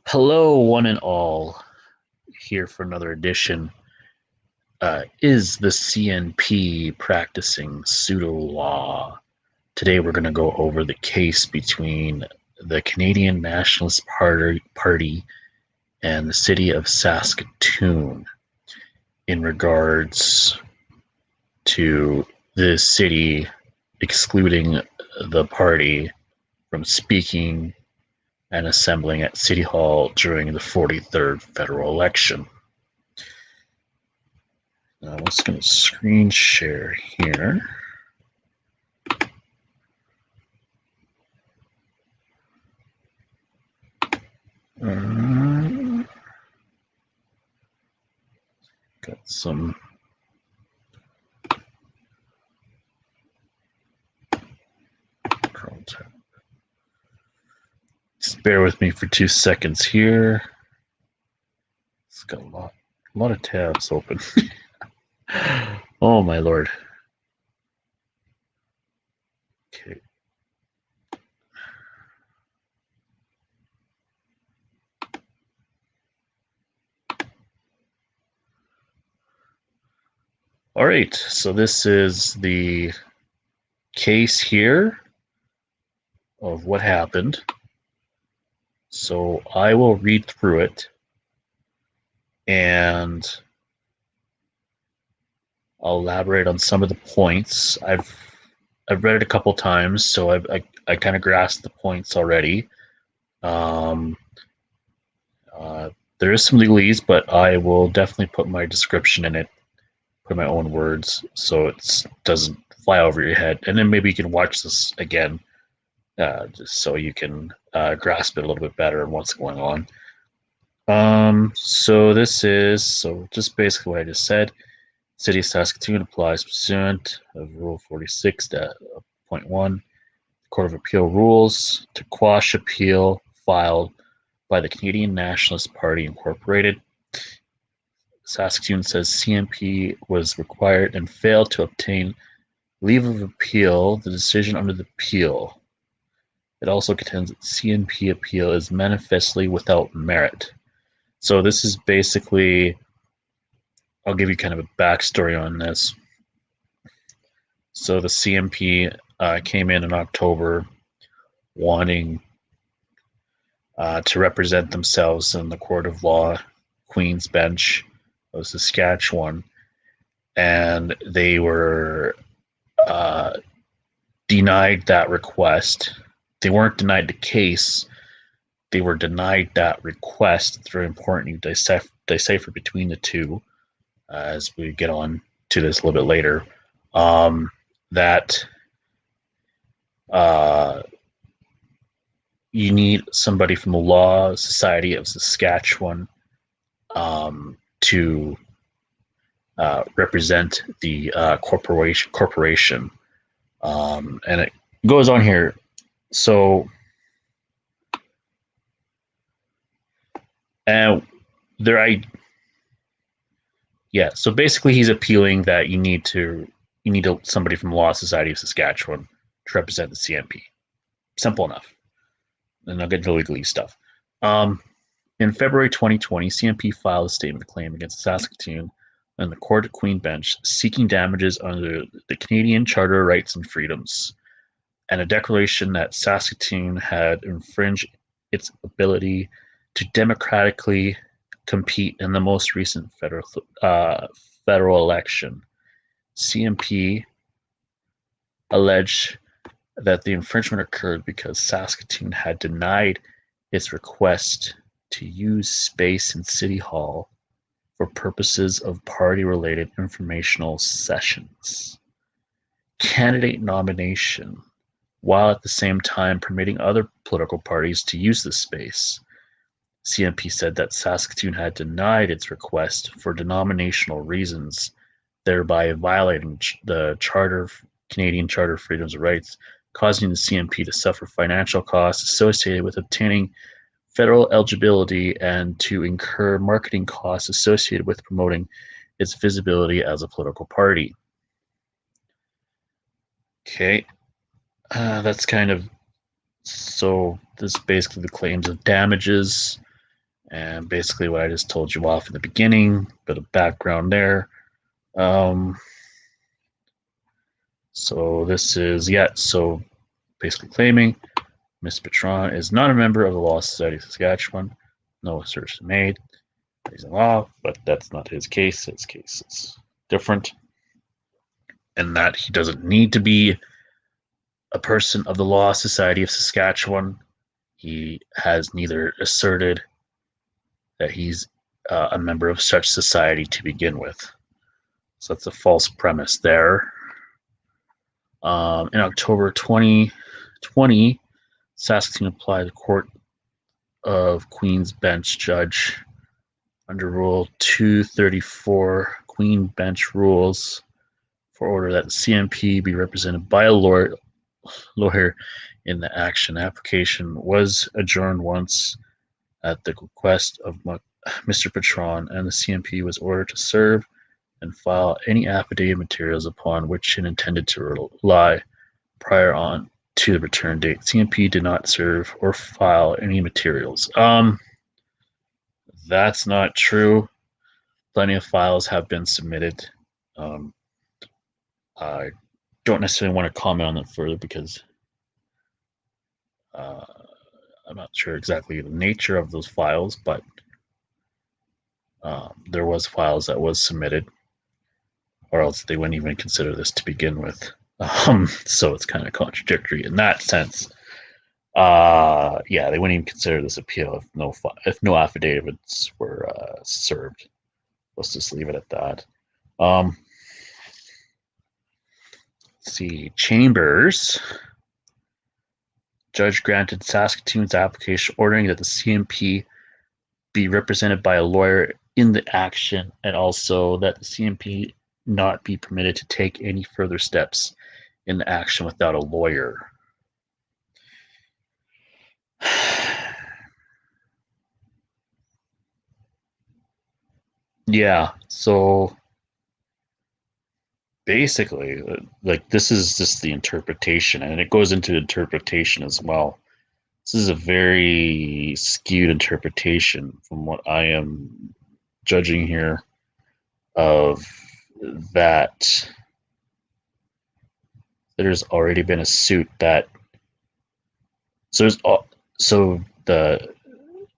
Hello, one and all, here for another edition. Is the CNP practicing pseudo-law? Today we're going to go over the case between the Canadian Nationalist Party and the city of Saskatoon in regards to the city excluding the party from speaking and assembling at City Hall during the 43rd federal election. Now I'm just going to screen share here. Got some Chrome tab. Just bear with me for 2 seconds here. It's got a lot of tabs open. Oh my lord. Okay. All right, so this is the case here of what happened. So I will read through it and I'll elaborate on some of the points. I've read it a couple times, so I kind of grasped the points already. There is some legalese, but I will definitely put my description in it, put my own words, so it doesn't fly over your head. And then maybe you can watch this again, just so you can grasp it a little bit better and what's going on. So just basically what I just said. City of Saskatoon applies pursuant of Rule 46.1 Court of Appeal rules to quash appeal filed by the Canadian Nationalist Party Incorporated. Saskatoon says CNP was required and failed to obtain leave of appeal the decision under the appeal. It also contends that CNP appeal is manifestly without merit. So this is basically, I'll give you kind of a backstory on this. So the CNP came in October wanting to represent themselves in the Court of Law, Queen's Bench of Saskatchewan, and they were denied that request. They weren't denied the case, they were denied that request. It's very important you decipher between the two as we get on to this a little bit later. That you need somebody from the Law Society of Saskatchewan to represent the corporation. And it goes on here. So, so basically he's appealing that you need somebody from the Law Society of Saskatchewan to represent the CNP. Simple enough. And I'll get to the legalese stuff. In February 2020, CNP filed a statement of claim against Saskatoon and the Court of Queen Bench seeking damages under the Canadian Charter of Rights and Freedoms and a declaration that Saskatoon had infringed its ability to democratically compete in the most recent federal election. CNP alleged that the infringement occurred because Saskatoon had denied its request to use space in City Hall for purposes of party-related informational sessions, candidate nomination, while at the same time permitting other political parties to use the space. CNP said that Saskatoon had denied its request for denominational reasons, thereby violating the Canadian Charter of Freedoms and Rights, causing the CNP to suffer financial costs associated with obtaining federal eligibility and to incur marketing costs associated with promoting its visibility as a political party. Okay, that's kind of, so this is basically the claims of damages. And basically what I just told you off in the beginning, bit of background there. So this is, so basically claiming Mr. Patron is not a member of the Law Society of Saskatchewan. No assertion made. He's in law, but that's not his case. His case is different, and that he doesn't need to be a person of the Law Society of Saskatchewan. He has neither asserted that he's a member of such society to begin with. So that's a false premise there. In October 2020, Saskatoon applied the Court of Queen's Bench judge under Rule 234 Queen Bench Rules for order that the CNP be represented by a lawyer in the action. The application was adjourned once at the request of Mr. Patron, and the CNP was ordered to serve and file any affidavit materials upon which it intended to rely prior on to the return date. CNP did not serve or file any materials. That's not true. Plenty of files have been submitted. I don't necessarily want to comment on them further because I'm not sure exactly the nature of those files, but there was files that was submitted, or else they wouldn't even consider this to begin with. So it's kind of contradictory in that sense. They wouldn't even consider this appeal if no affidavits were served. Let's just leave it at that. Let's see, Chambers. Judge granted Saskatoon's application ordering that the CNP be represented by a lawyer in the action, and also that the CNP not be permitted to take any further steps in the action without a lawyer. Yeah, so basically, like, this is just the interpretation, and it goes into interpretation as well. This is a very skewed interpretation from what I am judging here of that there's already been a suit that so the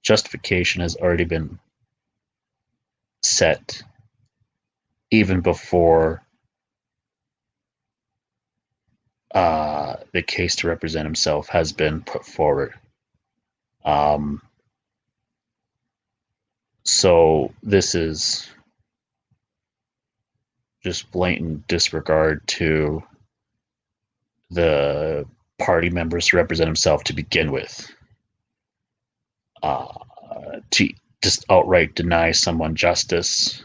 justification has already been set even before the case to represent himself has been put forward. So this is just blatant disregard to the party members to represent himself to begin with. To just outright deny someone justice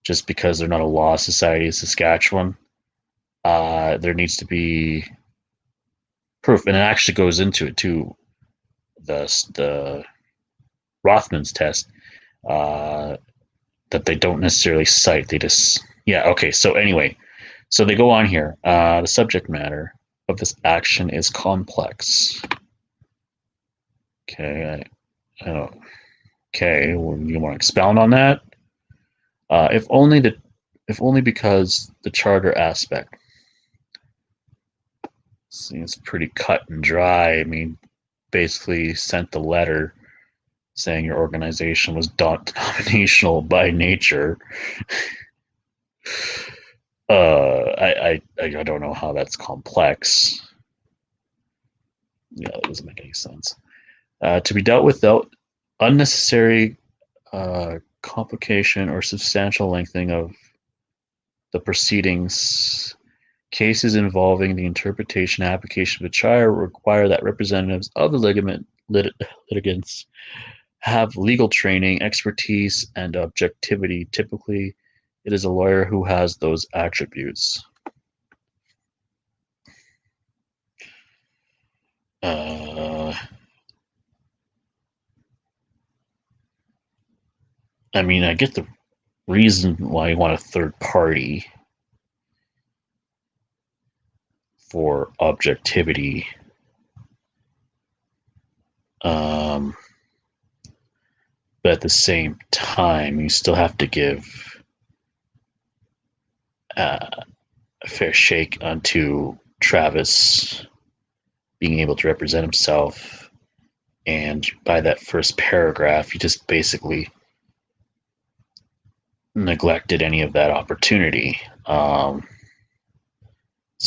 just because they're not a law society of Saskatchewan. There needs to be proof, and it actually goes into it too. The Rothman's test that they don't necessarily cite. They just okay. So anyway, so they go on here. The subject matter of this action is complex. Okay, I don't. Okay, well, you want to expound on that? If only because the charter aspect seems pretty cut and dry. I mean, basically sent the letter saying your organization was denominational by nature. I don't know how that's complex. Yeah, that doesn't make any sense. To be dealt with without unnecessary complication or substantial lengthening of the proceedings. Cases involving the interpretation and application of the charter require that representatives of the litigants have legal training, expertise, and objectivity. Typically, it is a lawyer who has those attributes. I mean, I get the reason why you want a third party for objectivity. But at the same time, you still have to give a fair shake onto Travis being able to represent himself. And by that first paragraph, he just basically neglected any of that opportunity. So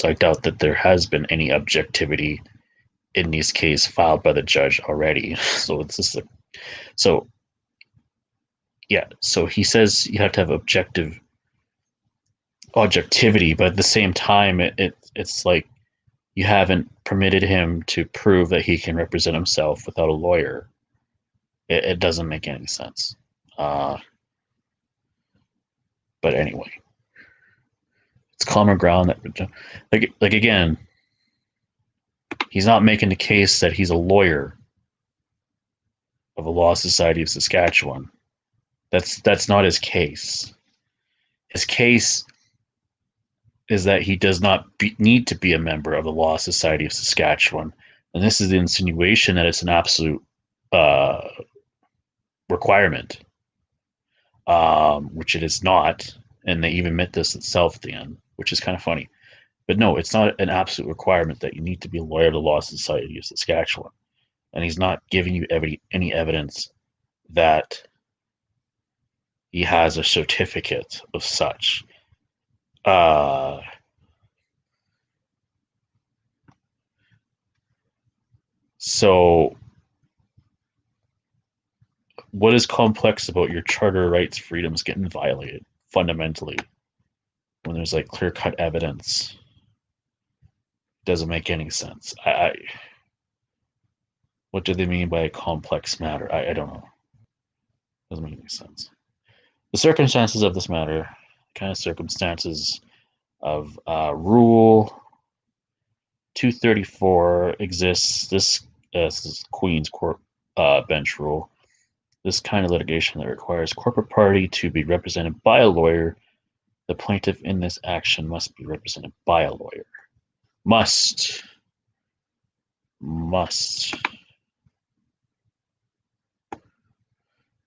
I doubt that there has been any objectivity in this case filed by the judge already. So it's just so he says you have to have objectivity, but at the same time, it's like you haven't permitted him to prove that he can represent himself without a lawyer. It doesn't make any sense. But anyway, it's common ground that, like again, he's not making the case that he's a lawyer of a law society of Saskatchewan. That's not his case. His case is that he does not need to be a member of the Law Society of Saskatchewan, and this is the insinuation that it's an absolute requirement, which it is not, and they even admit this itself at the end, which is kind of funny. But no, it's not an absolute requirement that you need to be a lawyer of the Law Society of Saskatchewan, and he's not giving you any evidence that he has a certificate of such. So what is complex about your charter rights freedoms getting violated fundamentally when there's like clear-cut evidence? Doesn't make any sense. What do they mean by a complex matter? I don't know. Doesn't make any sense. The circumstances of this matter, kind of circumstances of Rule 234 exists. This is Queen's Court bench rule. This kind of litigation that requires corporate party to be represented by a lawyer. The plaintiff in this action must be represented by a lawyer. Must.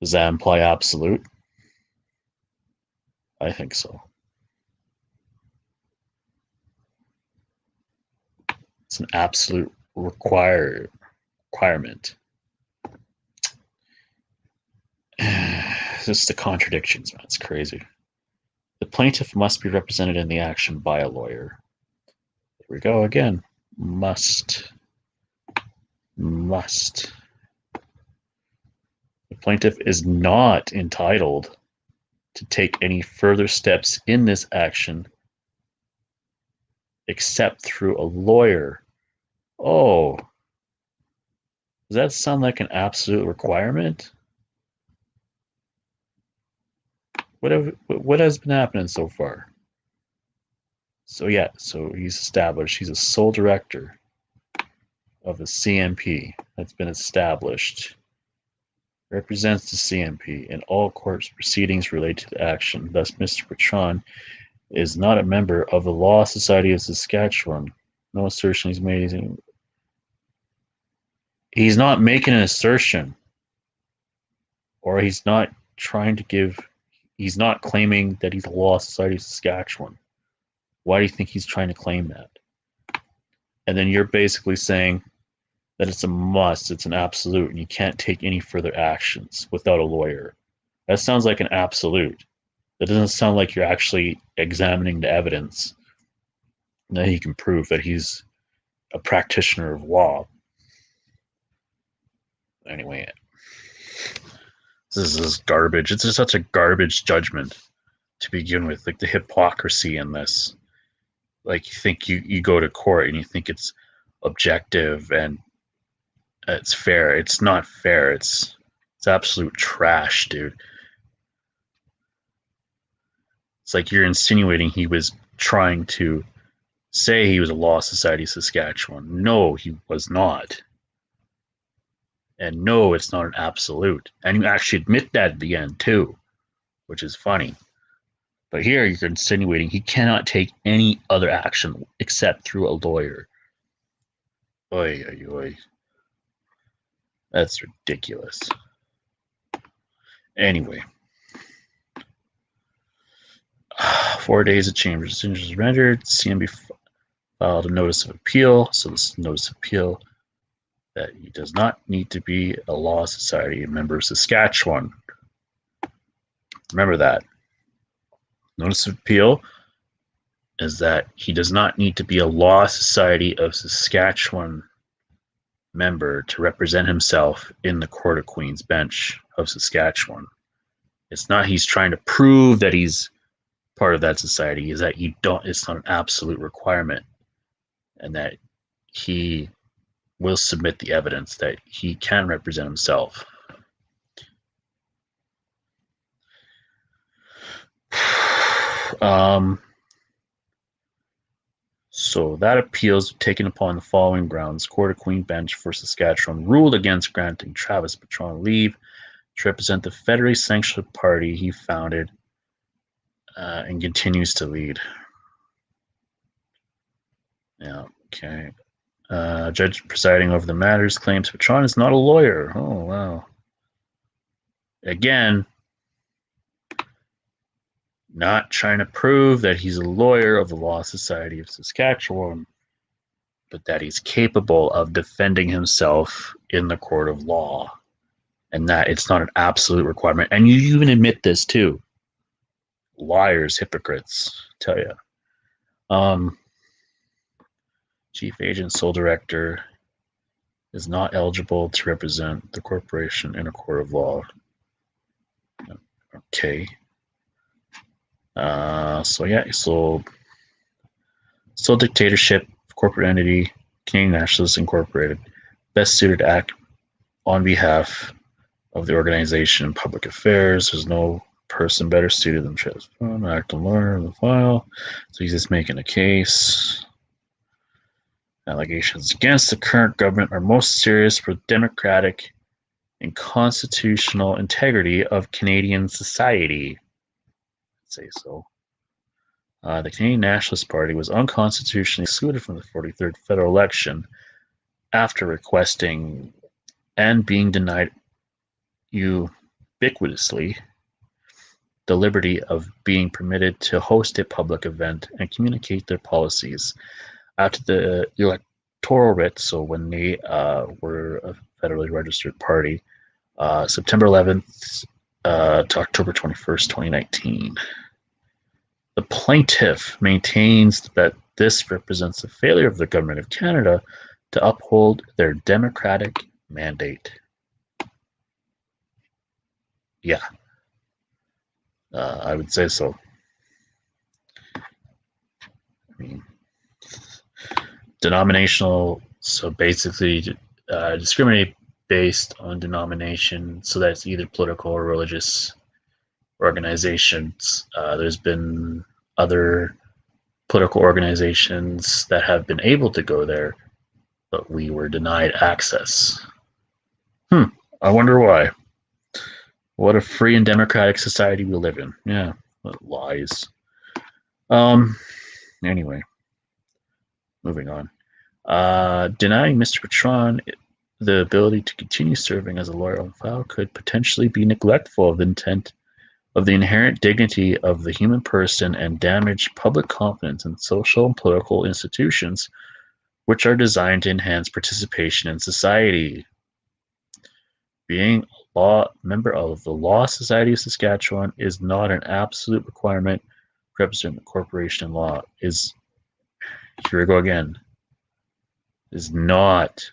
Does that imply absolute? I think so. It's an absolute requirement. Just the contradictions, man. It's crazy. The plaintiff must be represented in the action by a lawyer. Here we go again. Must. The plaintiff is not entitled to take any further steps in this action except through a lawyer. Oh, does that sound like an absolute requirement? What has been happening so far? So he's established. He's a sole director of the CNP that's been established. Represents the CNP in all court proceedings related to the action. Thus, Mr. Bertrand is not a member of the Law Society of Saskatchewan. No assertion he's made. He's not making an assertion, or he's not trying to give. He's not claiming that he's a Law Society of Saskatchewan. Why do you think he's trying to claim that? And then you're basically saying that it's a must, it's an absolute, and you can't take any further actions without a lawyer. That sounds like an absolute. That doesn't sound like you're actually examining the evidence that he can prove that he's a practitioner of law. Anyway, this is garbage. It's just such a garbage judgment to begin with. Like the hypocrisy in this. Like you think you go to court and you think it's objective and it's fair. It's not fair. It's absolute trash, dude. It's like you're insinuating he was trying to say he was a Law Society of Saskatchewan. No, he was not. And no, it's not an absolute. And you actually admit that at the end too, which is funny. But here you're insinuating he cannot take any other action except through a lawyer. Oy, oy, oy. That's ridiculous. Anyway, 4 days of change decisions rendered. CNP filed a notice of appeal. So this notice of appeal that he does not need to be a law society member of Saskatchewan. Remember that. Notice of appeal is that he does not need to be a law society of Saskatchewan member to represent himself in the Court of Queen's Bench of Saskatchewan. It's not he's trying to prove that he's part of that society, is that you don't, it's not an absolute requirement, and that he will submit the evidence that he can represent himself. So that appeal is taken upon the following grounds. Court of Queen Bench for Saskatchewan ruled against granting Travis Bertrand leave to represent the federally sanctioned party he founded and continues to lead. Yeah, okay. Judge presiding over the matters claims Bertrand is not a lawyer. Oh, wow. Again, not trying to prove that he's a lawyer of the Law Society of Saskatchewan, but that he's capable of defending himself in the court of law, and that it's not an absolute requirement. And you even admit this too. Liars, hypocrites, tell you. Chief agent, sole director is not eligible to represent the corporation in a court of law. Okay. So dictatorship, corporate entity, Canadian Nationalists Incorporated, best suited to act on behalf of the organization in public affairs. There's no person better suited than Travis. Act on lawyer in the file. So he's just making a case. Allegations against the current government are most serious for democratic and constitutional integrity of Canadian society. I'd say so. The Canadian Nationalist Party was unconstitutionally excluded from the 43rd federal election after requesting and being denied ubiquitously the liberty of being permitted to host a public event and communicate their policies after the electoral writ, so when they were a federally registered party, September 11th to October 21st, 2019. The plaintiff maintains that this represents a failure of the Government of Canada to uphold their democratic mandate. Yeah, I would say so. I mean, denominational, so basically discriminate based on denomination, so that's either political or religious organizations. There's been other political organizations that have been able to go there, but we were denied access. I wonder why. What a free and democratic society we live in. Yeah, what lies. Anyway, moving on. Denying Mr. Bertrand the ability to continue serving as a lawyer on file could potentially be neglectful of the intent of the inherent dignity of the human person and damage public confidence in social and political institutions, which are designed to enhance participation in society. Being a member of the Law Society of Saskatchewan is not an absolute requirement to represent the corporation in law. Here we go again. Is not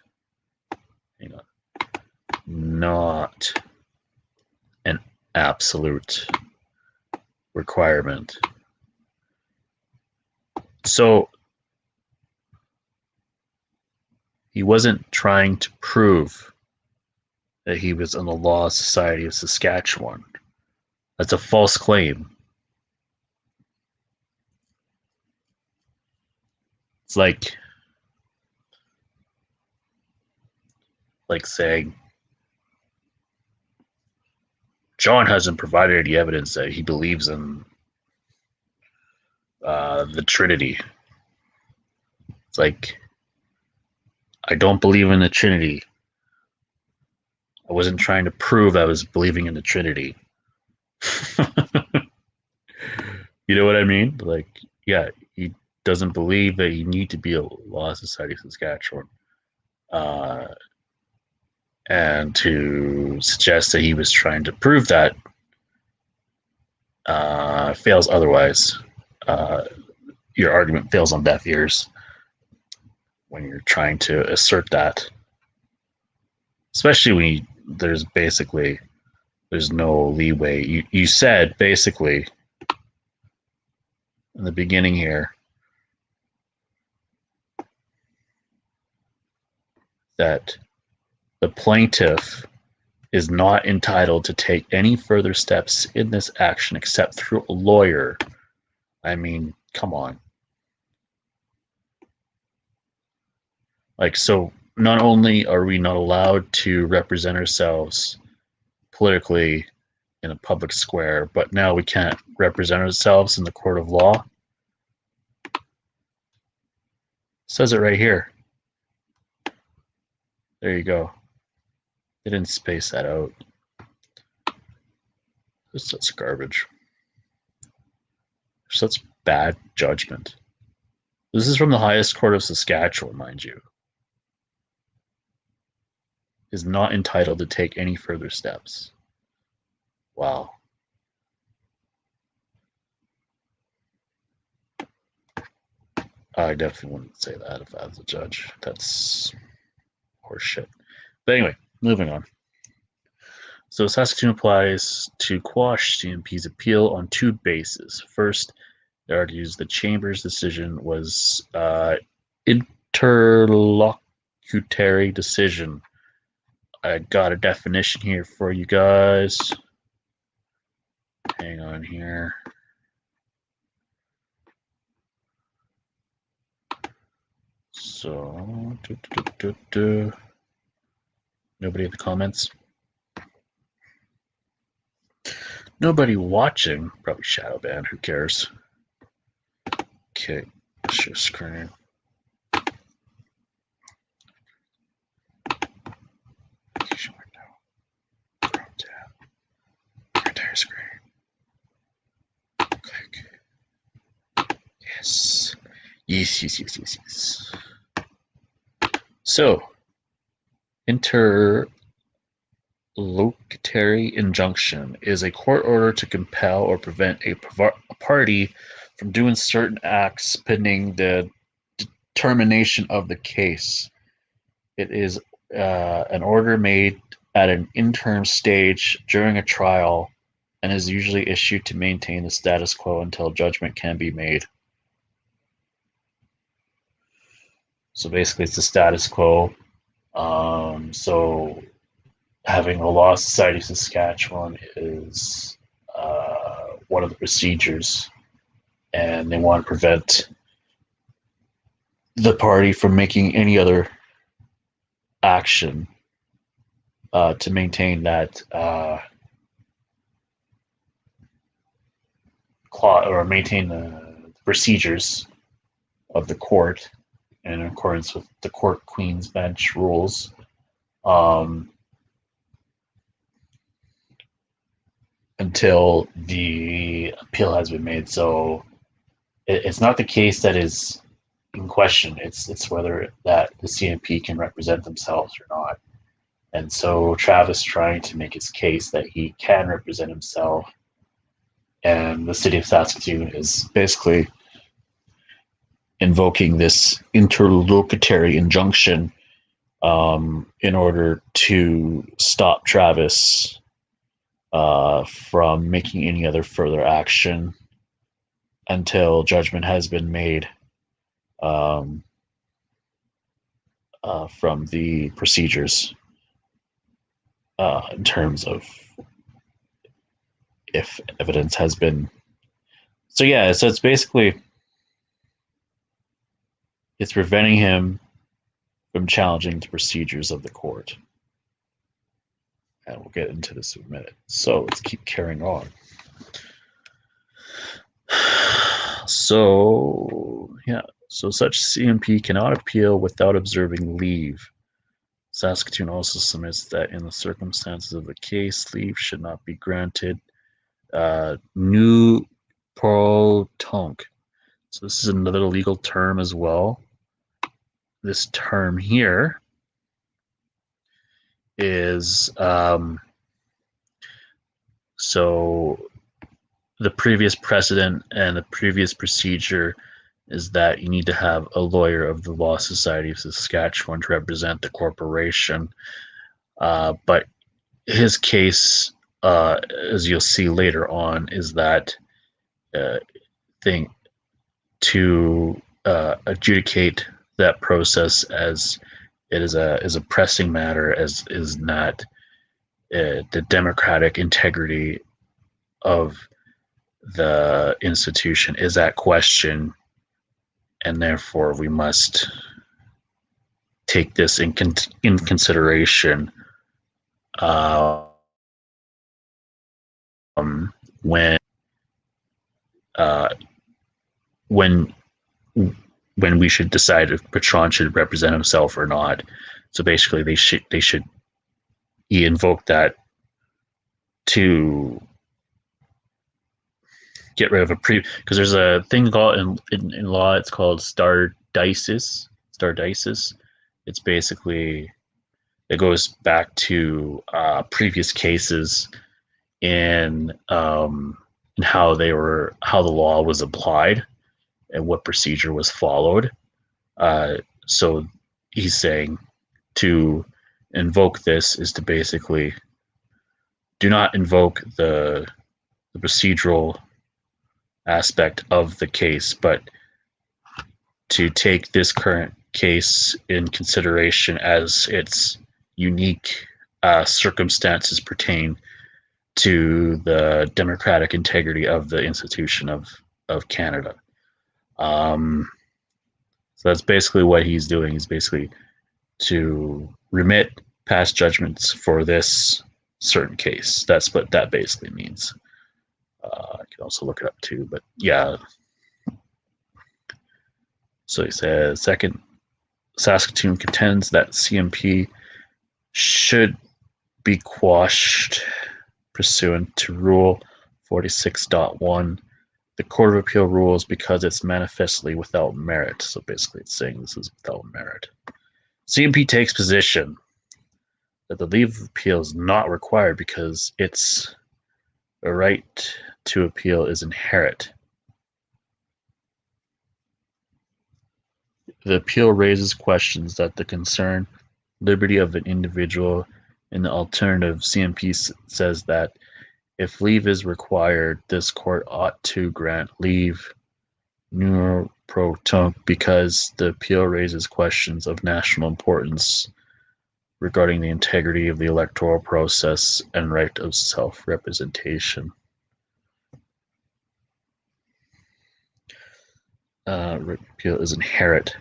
an absolute requirement. So he wasn't trying to prove that he was in the Law Society of Saskatchewan. That's a false claim. It's like saying John hasn't provided any evidence that he believes in the Trinity. It's like, I don't believe in the Trinity. I wasn't trying to prove I was believing in the Trinity. You know what I mean? Like, yeah, he doesn't believe that you need to be a Law Society of Saskatchewan. Uh, and to suggest that he was trying to prove that fails otherwise. Uh, your argument fails on deaf ears when you're trying to assert that, especially when there's no leeway. You said basically in the beginning here that the plaintiff is not entitled to take any further steps in this action except through a lawyer. I mean, come on. Like, so not only are we not allowed to represent ourselves politically in a public square, but now we can't represent ourselves in the court of law. It says it right here. There you go. They didn't space that out. That's garbage. Such bad judgment. This is from the highest court of Saskatchewan, mind you. Is not entitled to take any further steps. Wow. I definitely wouldn't say that if I was a judge. That's horseshit. But anyway, moving on. So Saskatoon applies to quash CNP's appeal on two bases. First, it argues the Chamber's decision was interlocutory decision. I got a definition here for you guys. Hang on here. So, nobody in the comments? Nobody watching? Probably shadow ban, who cares? Okay, share screen. Entire screen. Click. Yes. Yes. So, interlocutory injunction is a court order to compel or prevent a party from doing certain acts pending the determination of the case. It is an order made at an interim stage during a trial and is usually issued to maintain the status quo until judgment can be made. So basically, it's the status quo. So having a Law Society of Saskatchewan is one of the procedures, and they want to prevent the party from making any other action to maintain that or maintain the procedures of the court in accordance with the court Queen's Bench rules. Until the appeal has been made. So it's not the case that is in question. It's whether that the CNP can represent themselves or not. And so Travis trying to make his case that he can represent himself, and the city of Saskatoon is basically invoking this interlocutory injunction in order to stop Travis from making any other further action until judgment has been made from the procedures in terms of if evidence has been. So yeah, so it's basically it's preventing him from challenging the procedures of the court. And we'll get into this in a minute. So let's keep carrying on. So, yeah. So such CNP cannot appeal without observing leave. Saskatoon also submits that in the circumstances of the case, leave should not be granted New pro tonk. So this is another legal term as well. This term here is so the previous precedent and the previous procedure is that you need to have a lawyer of the Law Society of Saskatchewan to represent the corporation. But his case, as you'll see later on, is that thing to adjudicate that process as it is a pressing matter, as is not the democratic integrity of the institution is at question, and therefore we must take this in consideration when uh, when when we should decide if Bertrand should represent himself or not. So basically, they should invoke that to get rid of a because there's a thing called in law, it's called stare decisis. It's basically, it goes back to previous cases in how the law was applied and what procedure was followed. So he's saying to invoke this is to basically do not invoke the procedural aspect of the case, but to take this current case in consideration as its unique circumstances pertain to the democratic integrity of the institution of Canada. So that's basically what he's doing. He's basically to remit past judgments for this certain case. That's what that basically means. I can also look it up too, but yeah. So he says, second, Saskatoon contends that CNP should be quashed pursuant to Rule 46.1. The Court of Appeal rules because it's manifestly without merit. So basically it's saying this is without merit. CNP takes position that the leave of appeal is not required because it's a right to appeal is inherent. The appeal raises questions that the concern liberty of an individual. In the alternative, CNP says that if leave is required, this court ought to grant leave numéro pro tonque because the appeal raises questions of national importance regarding the integrity of the electoral process and right of self-representation. Appeal is inherent.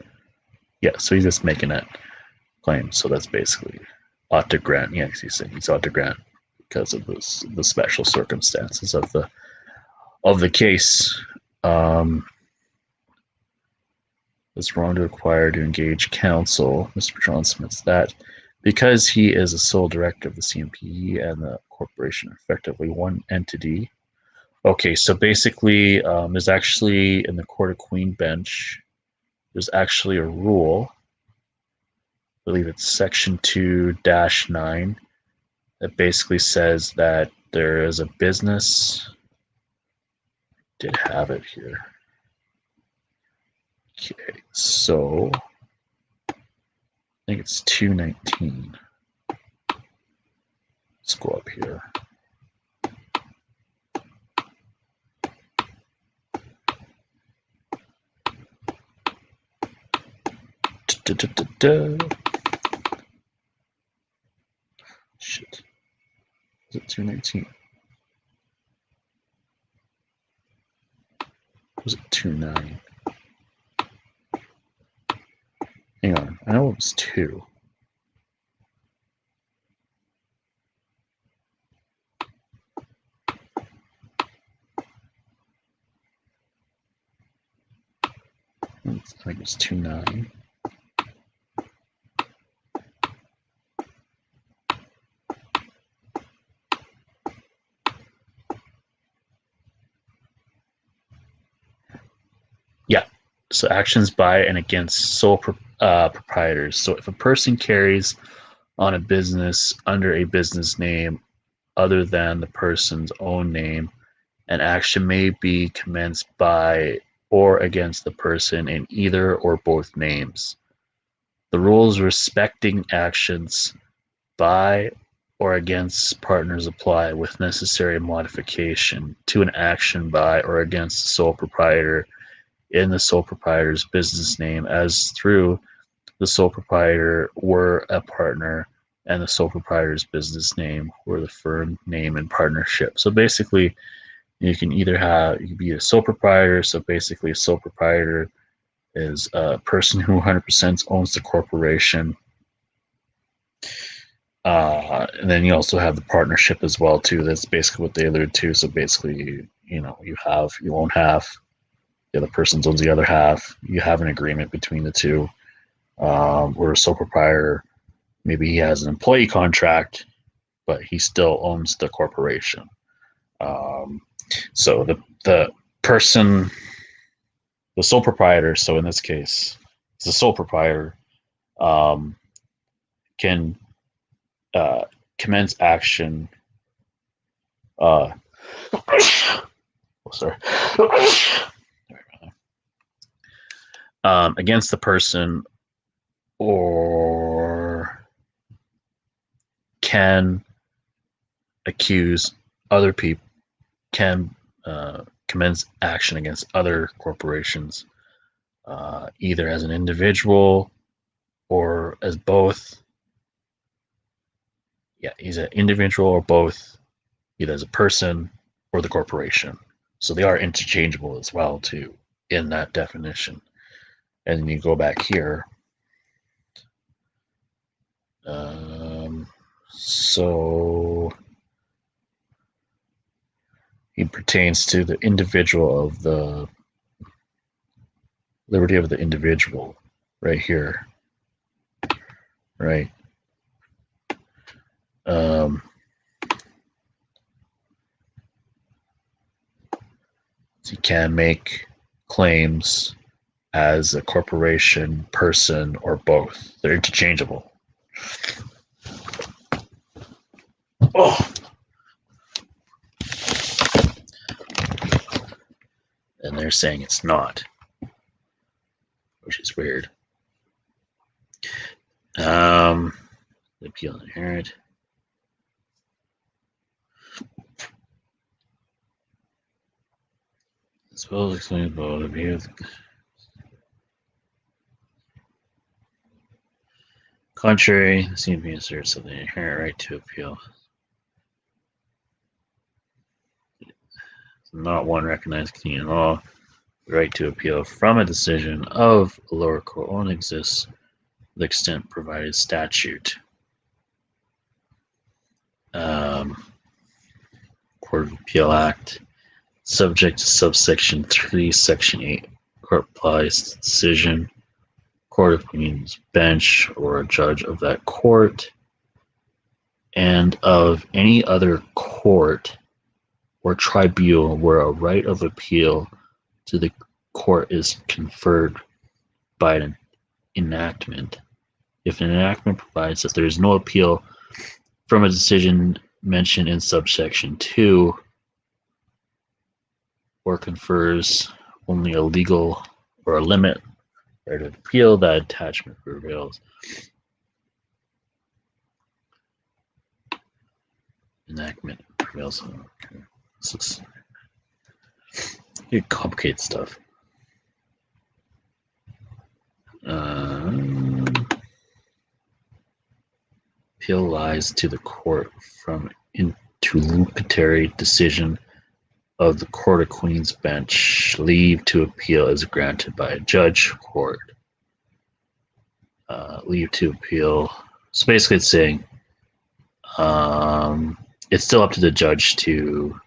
Yeah, so he's just making that claim. So that's basically ought to grant. Yeah, he's saying he's ought to grant because of the special circumstances of the case. It's wrong to require to engage counsel. Mr. John submits that because he is a sole director of the CNP and the corporation are effectively one entity. Okay, so basically, there's actually in the Court of Queen bench, there's actually a rule. I believe it's section 2-9 that basically says that there is a business. I did have it here. Okay, so I think it's 219. Let's go up here. Shit. Is it 219? Was it 29? Hang on. I know it was 2. I think it's 2-9. So actions by and against sole proprietors. So if a person carries on a business under a business name other than the person's own name, an action may be commenced by or against the person in either or both names. The rules respecting actions by or against partners apply with necessary modification to an action by or against the sole proprietor in the sole proprietor's business name as through the sole proprietor were a partner and the sole proprietor's business name were the firm name and partnership. So basically, you can be a sole proprietor. So basically, a sole proprietor is a person who 100% owns the corporation. And then you also have the partnership as well too. That's basically what they allude to. So basically, you own half, the other person owns the other half. You have an agreement between the two. Or a sole proprietor, maybe he has an employee contract, but he still owns the corporation. So the person, the sole proprietor, so in this case, the sole proprietor can commence action. Against the person, or can accuse other people, can commence action against other corporations, either as an individual or as both. Yeah, he's an individual or both, either as a person or the corporation. So they are interchangeable as well, too, in that definition. And then you go back here. So he pertains to the individual of the liberty of the individual right here. Right. He can make claims as a corporation, person, or both. They're interchangeable. Oh. And they're saying it's not, which is weird. The appeal inherent. As well as explain about abuse. Contrary, the CNP asserts of the inherent right to appeal. Not one recognized Canadian law. The right to appeal from a decision of a lower court only exists to the extent provided statute. Court of Appeal Act, subject to subsection 3, section 8. Court applies the decision. Court of Queen's Bench or a judge of that court and of any other court or tribunal where a right of appeal to the court is conferred by an enactment. If an enactment provides that there is no appeal from a decision mentioned in subsection 2 or confers only a legal or a limit right of appeal, that attachment prevails. Enactment prevails. Okay. This is complicated stuff. Appeal lies to the court from interlocutory decision of the Court of Queen's Bench. Leave to appeal is granted by a judge court. Leave to appeal. So basically it's saying it's still up to the judge to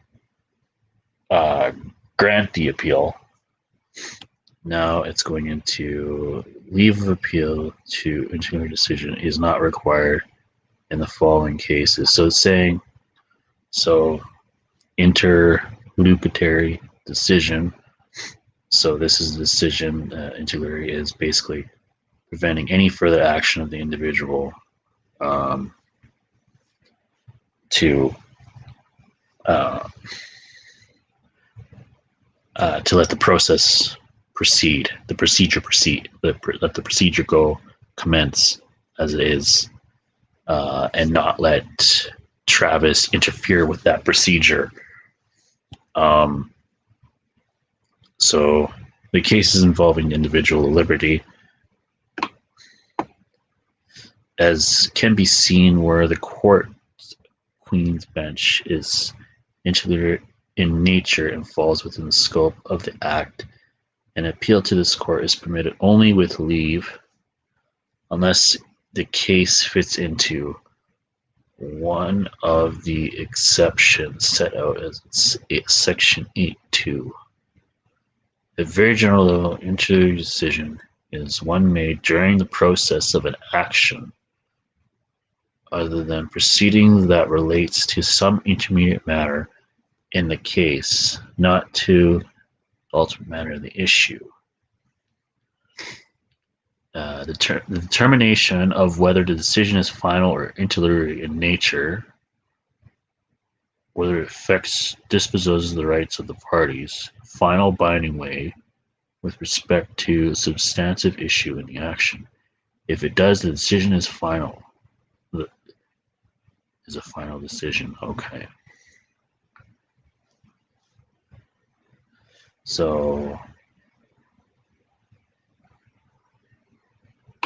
grant the appeal. Now it's going into leave of appeal to enter a decision is not required in the following cases. So it's saying, interlocutory decision So this is the decision. Integrity is basically preventing any further action of the individual to let the process proceed, the procedure proceed, let the procedure go, commence as it is, and not let Travis interfere with that procedure. So the cases involving individual liberty, as can be seen where the court Queen's Bench is insular in nature and falls within the scope of the Act, an appeal to this court is permitted only with leave unless the case fits into one of the exceptions set out as Section 8.2. A very general level interior decision is one made during the process of an action other than proceeding that relates to some intermediate matter in the case, not to the ultimate matter of the issue. The determination of whether the decision is final or interlocutory in nature, whether it affects, disposes of the rights of the parties, final binding way with respect to a substantive issue in the action. If it does, the decision is final. Is a final decision. Okay. So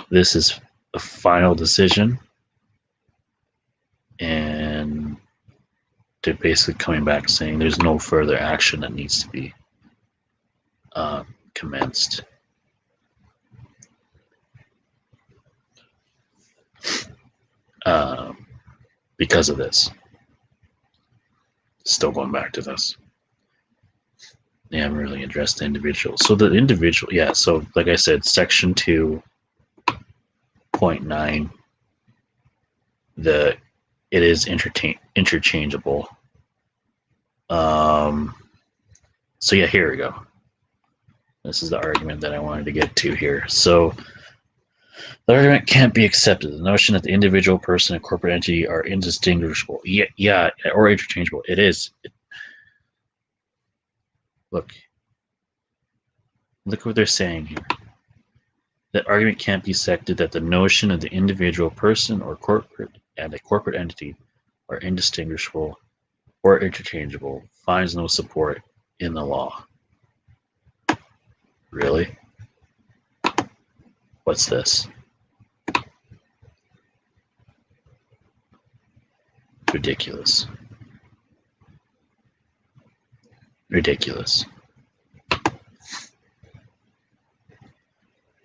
this is a final decision, and they're basically coming back saying there's no further action that needs to be commenced. Because of this. Still going back to this. They haven't really addressed the individual. So the individual, yeah, so like I said, Section 2.9, it is interchangeable. So yeah, here we go. This is the argument that I wanted to get to here. So the argument can't be accepted. The notion that the individual person and corporate entity are indistinguishable. Yeah, or interchangeable. It is. Look what they're saying here. The argument can't be accepted that the notion of the individual person or corporate and a corporate entity are indistinguishable or interchangeable finds no support in the law. Really? What's this? Ridiculous. Ridiculous.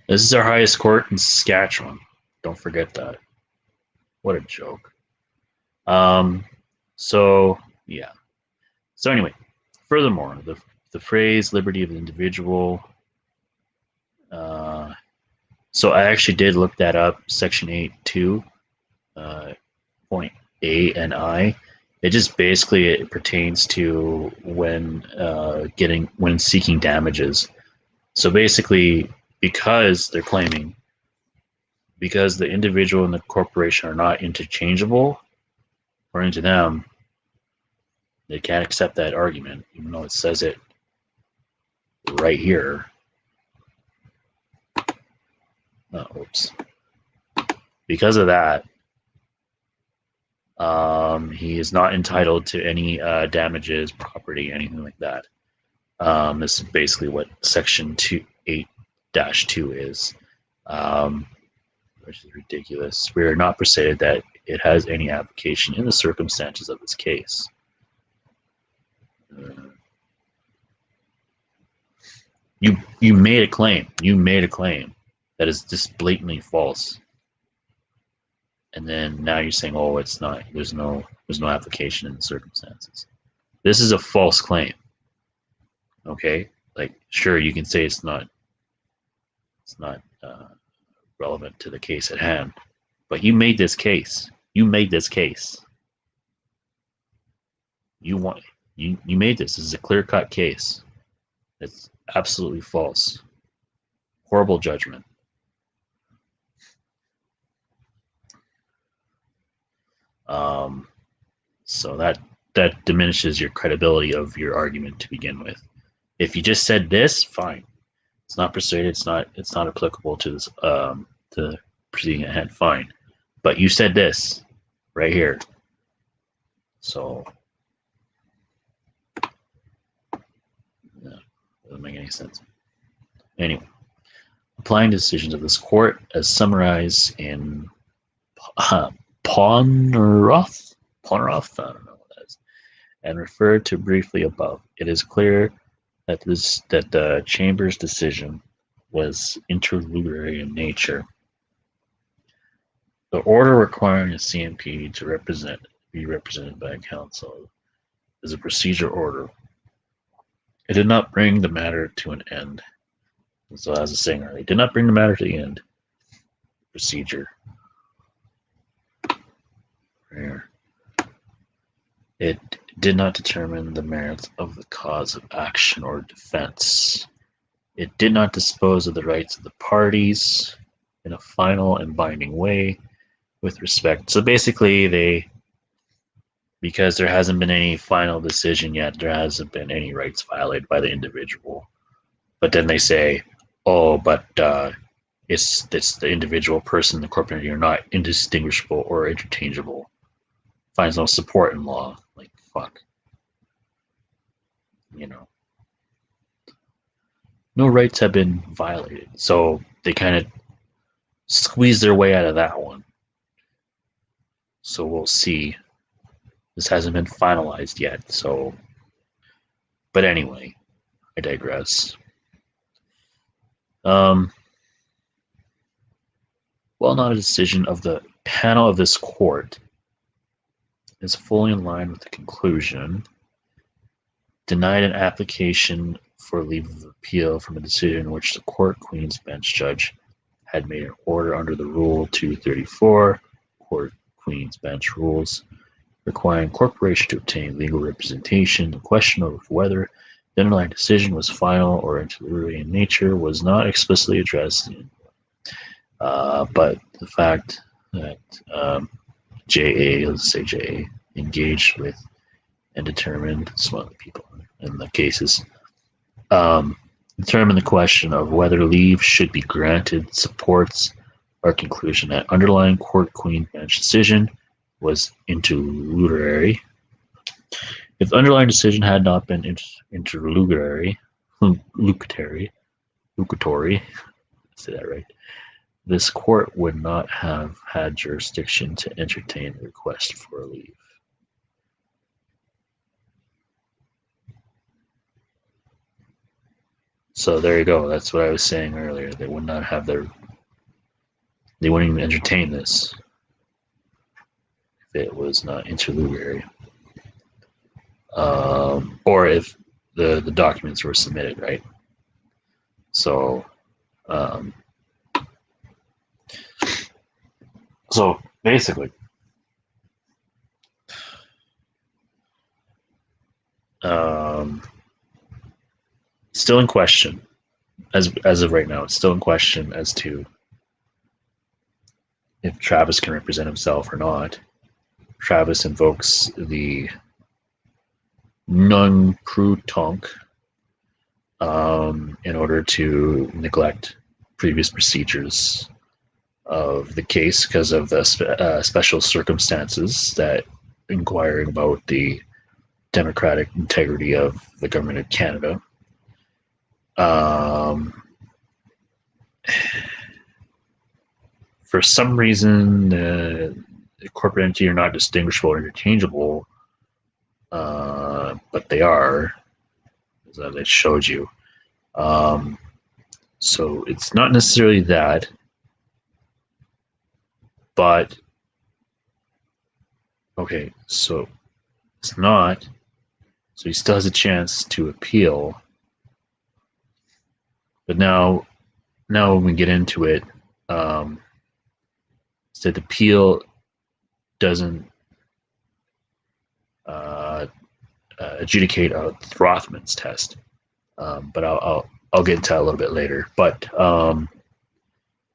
This is our highest court in Saskatchewan. Don't forget that. What a joke. So, yeah. So anyway, furthermore, the phrase liberty of the individual. So I actually did look that up, Section 8.2, point A and I. It just basically it pertains to when seeking damages. So basically, because they're claiming, because the individual and the corporation are not interchangeable, according to them, they can't accept that argument, even though it says it right here. Oops. Because of that, he is not entitled to any damages, property, anything like that. This is basically what Section 8-2 is, which is ridiculous. We are not persuaded that it has any application in the circumstances of this case. You made a claim. You made a claim that is just blatantly false. And then now you're saying, oh, it's not. There's no application in the circumstances. This is a false claim. Okay, like sure you can say it's not relevant to the case at hand, but you made this case. You made this case. You made this. This is a clear-cut case. Absolutely false. Horrible judgment. So that diminishes your credibility of your argument to begin with. If you just said this, fine. It's not persuaded. It's not applicable to this to proceeding ahead. Fine, but you said this right here, so yeah, doesn't make any sense. Anyway, applying decisions of this court as summarized in Poneroth, I don't know what that is, and referred to briefly above, it is clear that the Chamber's decision was interlocutory in nature. The order requiring a CNP to be represented by counsel is a procedure order. It did not bring the matter to an end. So as I was saying earlier, it did not bring the matter to the end. Procedure. Here. It did not determine the merits of the cause of action or defense. It did not dispose of the rights of the parties in a final and binding way with respect. So basically, because there hasn't been any final decision yet, there hasn't been any rights violated by the individual. But then they say, oh, but it's the individual person, the corporate entity, are not indistinguishable or interchangeable. Finds no support in law. Like, fuck. No rights have been violated. So they kind of squeeze their way out of that one. So we'll see. This hasn't been finalized yet. So, but anyway, I digress. Well, not a decision of the panel of this court is fully in line with the conclusion. Denied an application for leave of appeal from a decision in which the Court Queen's Bench judge had made an order under the Rule 234 Court Queen's Bench rules requiring corporation to obtain legal representation. The question of whether the underlying decision was final or interlocutory in nature was not explicitly addressed, but the fact that let's say JA, engaged with and determined some other people in the cases, determine the question of whether leave should be granted supports our conclusion that underlying Court Queen Bench decision was interlocutory. If the underlying decision had not been interlocutory, say that right, this court would not have had jurisdiction to entertain the request for a leave. So there you go. That's what I was saying earlier. They would not have they wouldn't even entertain this if it was not interlocutory. Or if the documents were submitted, right? So, basically, still in question as of right now. It's still in question as to if Travis can represent himself or not. Travis invokes the non-prudenc in order to neglect previous procedures of the case because of the special circumstances that inquiring about the democratic integrity of the government of Canada. For some reason, the corporate entity are not distinguishable or interchangeable, but they are, as I showed you. So it's not necessarily that, but okay, so it's not. So he still has a chance to appeal. But now when we get into it, that the appeal doesn't adjudicate Rothman's test. But I'll I'll get into that a little bit later. But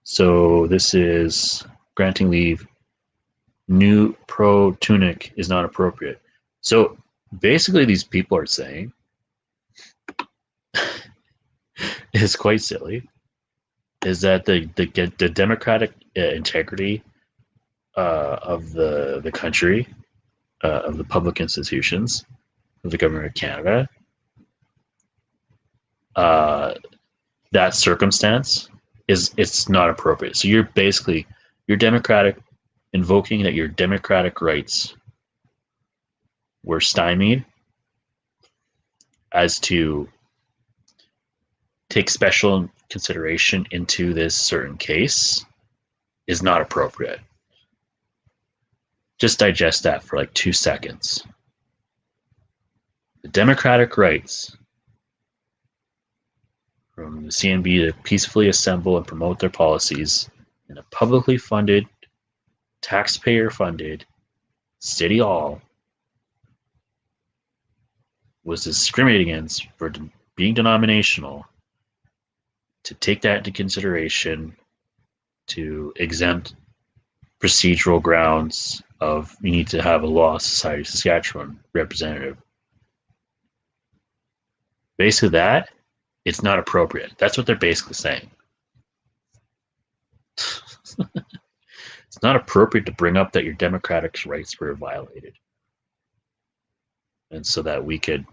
so this is granting leave. New pro tunic is not appropriate. So basically, these people are saying is quite silly. Is that the democratic integrity of the country, of the public institutions, of the government of Canada, that circumstance it's not appropriate. So you're democratic, invoking that your democratic rights were stymied as to take special consideration into this certain case is not appropriate. Just digest that for like 2 seconds. The democratic rights from the CNB to peacefully assemble and promote their policies in a publicly funded, taxpayer-funded city hall was discriminated against for being denominational, to take that into consideration, to exempt procedural grounds of you need to have a Law Society of Saskatchewan representative. Basically that, it's not appropriate. That's what they're basically saying. It's not appropriate to bring up that your democratic rights were violated. And so that we could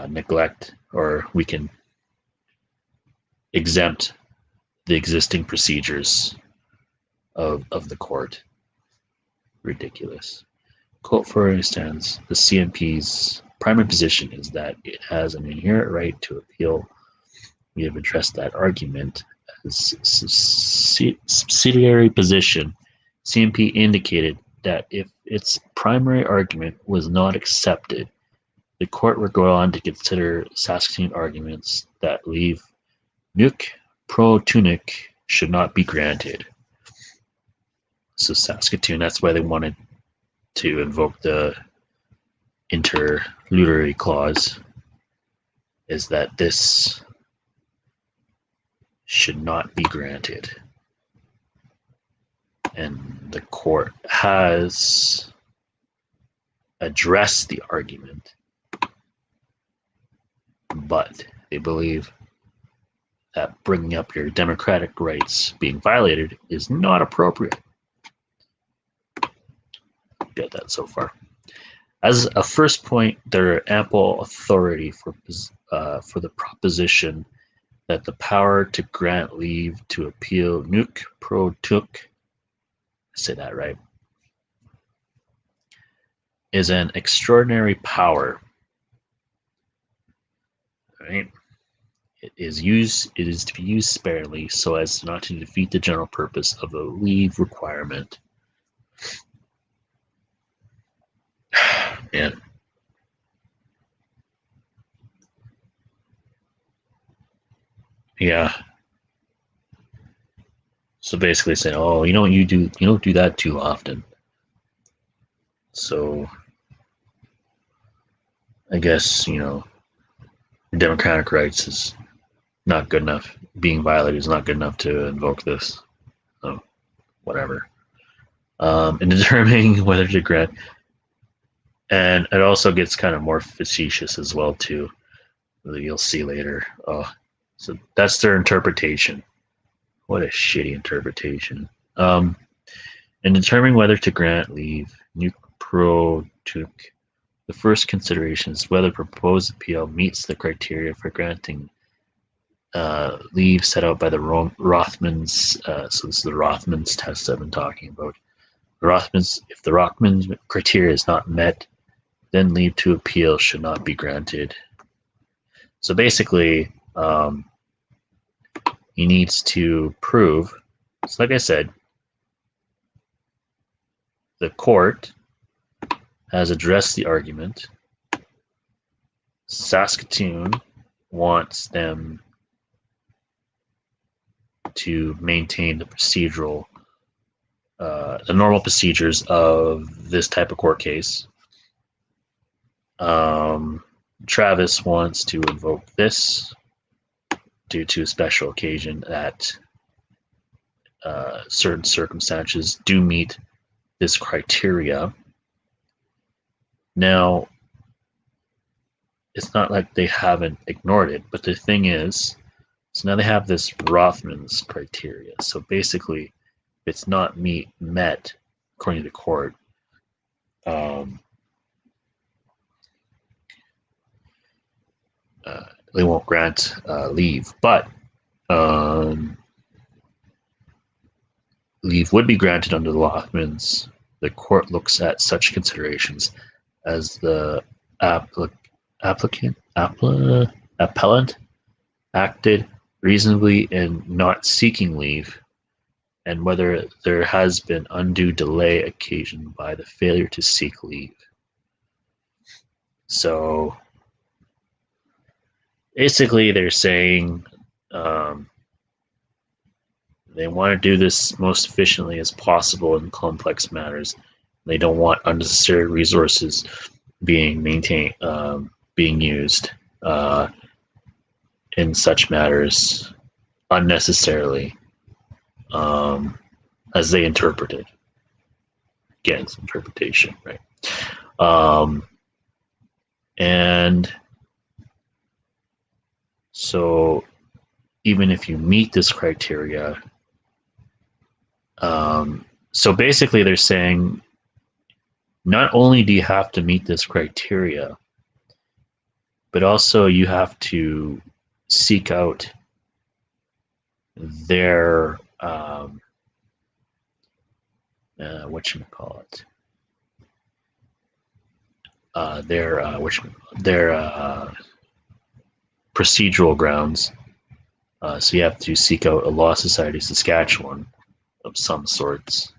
neglect, or we can exempt the existing procedures of the court. Ridiculous. Quote, for instance, the CNP's primary position is that it has an inherent right to appeal. We have addressed that argument as subsidiary position. CNP indicated that if its primary argument was not accepted, the court would go on to consider Saskatoon arguments that leave nuc pro tunic should not be granted. So Saskatoon, that's why they wanted to invoke the interluderary clause, is that this should not be granted. And the court has addressed the argument, but they believe that bringing up your democratic rights being violated is not appropriate. Get that so far. As a first point, there are ample authority for the proposition that the power to grant leave to appeal nuc pro tuc, say that right, is an extraordinary power. Right? It is to be used sparingly so as not to defeat the general purpose of a leave requirement. Man. Yeah. So basically saying, oh, you don't do that too often. So I guess, democratic rights is not good enough. Being violated is not good enough to invoke this. So whatever. In determining whether to grant, and it also gets kind of more facetious as well too. You'll see later. Oh, so that's their interpretation. What a shitty interpretation. In determining whether to grant leave, nuc pro tuc, the first consideration is whether proposed appeal meets the criteria for granting leave set out by the Rothmans. So this is the Rothmans test I've been talking about. If the Rothmans criteria is not met, then leave to appeal should not be granted. So basically, he needs to prove, so like I said, the court has addressed the argument. Saskatoon wants them to maintain the procedural, the normal procedures of this type of court case. Travis wants to invoke this due to a special occasion that certain circumstances do meet this criteria. Now, it's not like they haven't ignored it, but the thing is, so now they have this Rothman's criteria. So basically, if it's not met according to the court, they won't grant leave. But leave would be granted under the Rothmans. The court looks at such considerations as the appellant acted reasonably in not seeking leave, and whether there has been undue delay occasioned by the failure to seek leave. So basically they're saying they want to do this most efficiently as possible in complex matters. They don't want unnecessary resources being used in such matters unnecessarily, as they interpret it. Again, it's interpretation, right? And so even if you meet this criteria, so basically they're saying not only do you have to meet this criteria, but also you have to seek out their procedural grounds. So you have to seek out a law society, Saskatchewan, of some sorts.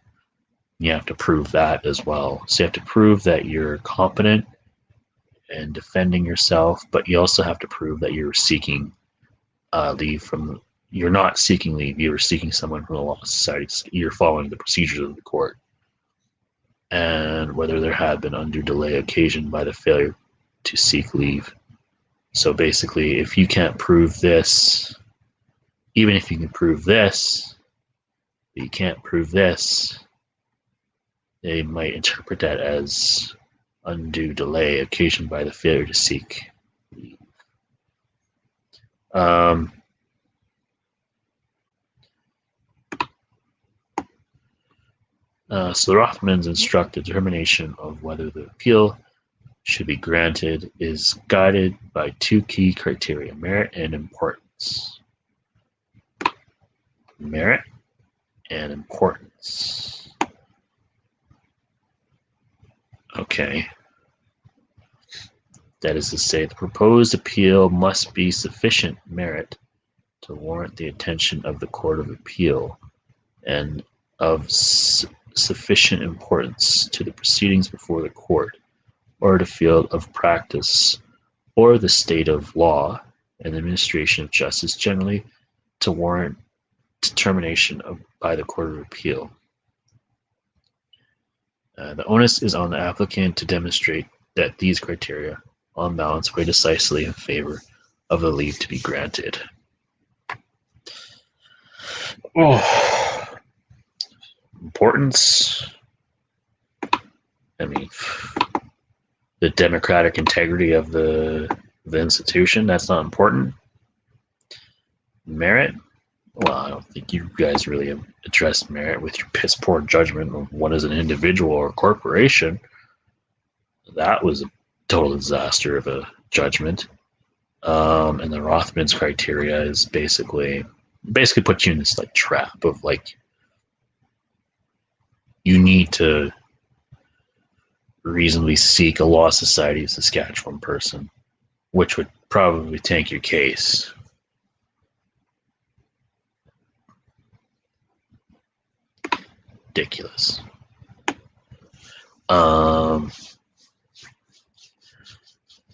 You have to prove that as well. So you have to prove that you're competent in defending yourself, but you also have to prove that you're seeking leave from. You're not seeking leave. You're seeking someone from the law society. You're following the procedures of the court, and whether there had been undue delay occasioned by the failure to seek leave. So basically, if you can't prove this, even if you can prove this, but you can't prove this, they might interpret that as undue delay occasioned by the failure to seek leave. So the Rothmans instruct the determination of whether the appeal should be granted is guided by two key criteria: merit and importance. Merit and importance. Okay. That is to say, the proposed appeal must be sufficient merit to warrant the attention of the Court of Appeal and of sufficient importance to the proceedings before the court, or the field of practice, or the state of law and administration of justice generally, to warrant determination by the Court of Appeal. The onus is on the applicant to demonstrate that these criteria, on balance, weigh decisively in favor of the leave to be granted. Importance. I mean, the democratic integrity of the institution, that's not important. Merit. Well, I don't think you guys really addressed merit with your piss poor judgment of what is an individual or corporation. That was a total disaster of a judgment. And the Rothman's criteria is basically puts you in this like trap of like you need to reasonably seek a law society of Saskatchewan person, which would probably tank your case. Ridiculous.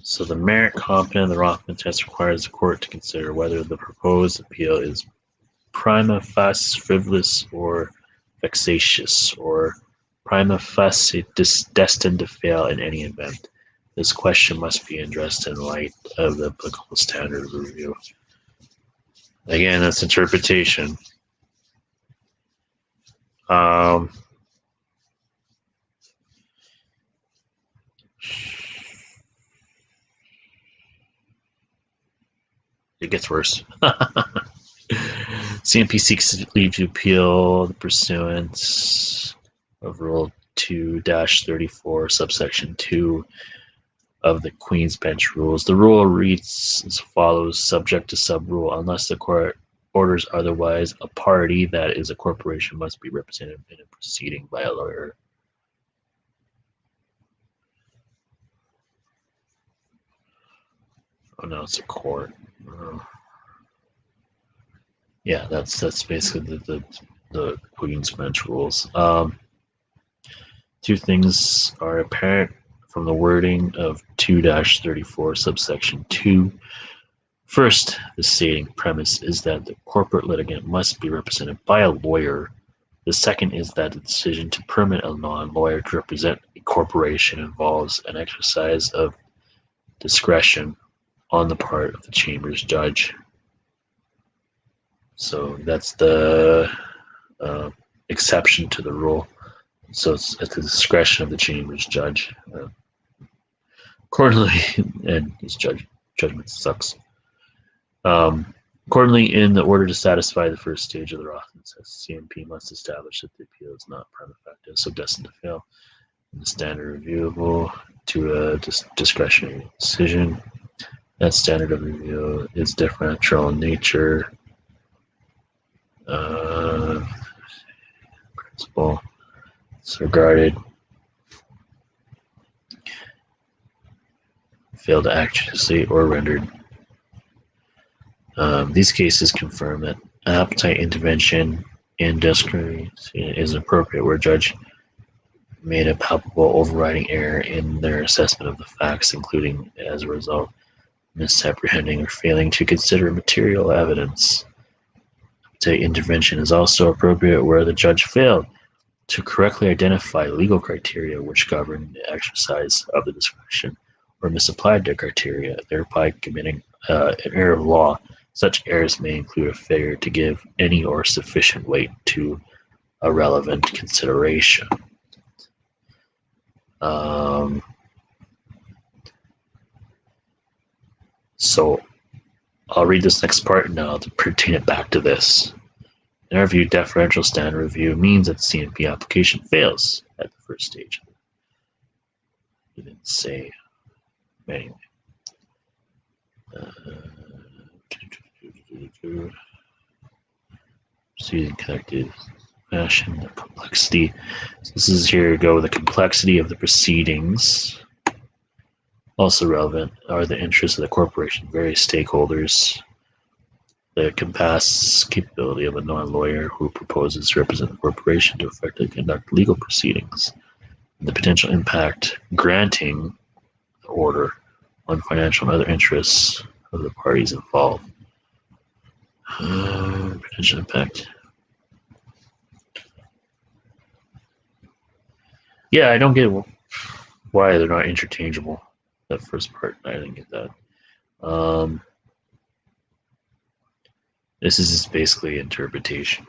So the merit component of the Rothman test requires the court to consider whether the proposed appeal is prima facie frivolous or vexatious, or prima facie destined to fail in any event. This question must be addressed in light of the applicable standard of review. Again, that's interpretation. It gets worse. CNP seeks leave to appeal the pursuance of Rule 2-34, subsection 2 of the Queen's Bench Rules. The rule reads as follows: subject to sub-rule, unless the court orders otherwise, a party, that is a corporation, must be represented in a proceeding by a lawyer. Oh no, it's a court. Yeah, that's basically the Queen's Bench Rules. Two things are apparent from the wording of 2-34, subsection 2. First, the stating premise is that the corporate litigant must be represented by a lawyer. The second is that the decision to permit a non-lawyer to represent a corporation involves an exercise of discretion on the part of the Chamber's judge. So that's the exception to the rule. So it's at the discretion of the Chamber's judge. Accordingly, and his judgment sucks. Accordingly, in the order to satisfy the first stage of the Rothman test, CNP must establish that the appeal is not prima facie, so destined to fail. And the standard reviewable to a discretionary decision. That standard of review is differential in nature. Principle is regarded. Failed to act judiciously or rendered. These cases confirm that appetite intervention in discretionary is appropriate where a judge made a palpable overriding error in their assessment of the facts, including, as a result, misapprehending or failing to consider material evidence. Appetite intervention is also appropriate where the judge failed to correctly identify legal criteria which govern the exercise of the discretion, or misapplied their criteria, thereby committing an error of law. Such errors may include a failure to give any or sufficient weight to a relevant consideration. So I'll read this next part now to pertain it back to this. In our view, deferential standard review means that the CNP application fails at the first stage. He didn't say anyway. Proceeding connected fashion, the complexity. So this is here to go with the complexity of the proceedings. Also relevant are the interests of the corporation, various stakeholders, the capability of a non-lawyer who proposes to represent the corporation to effectively conduct legal proceedings, and the potential impact granting the order on financial and other interests of the parties involved. Potential impact. Yeah, I don't get why they're not interchangeable. That first part, I didn't get that. This is just basically interpretation.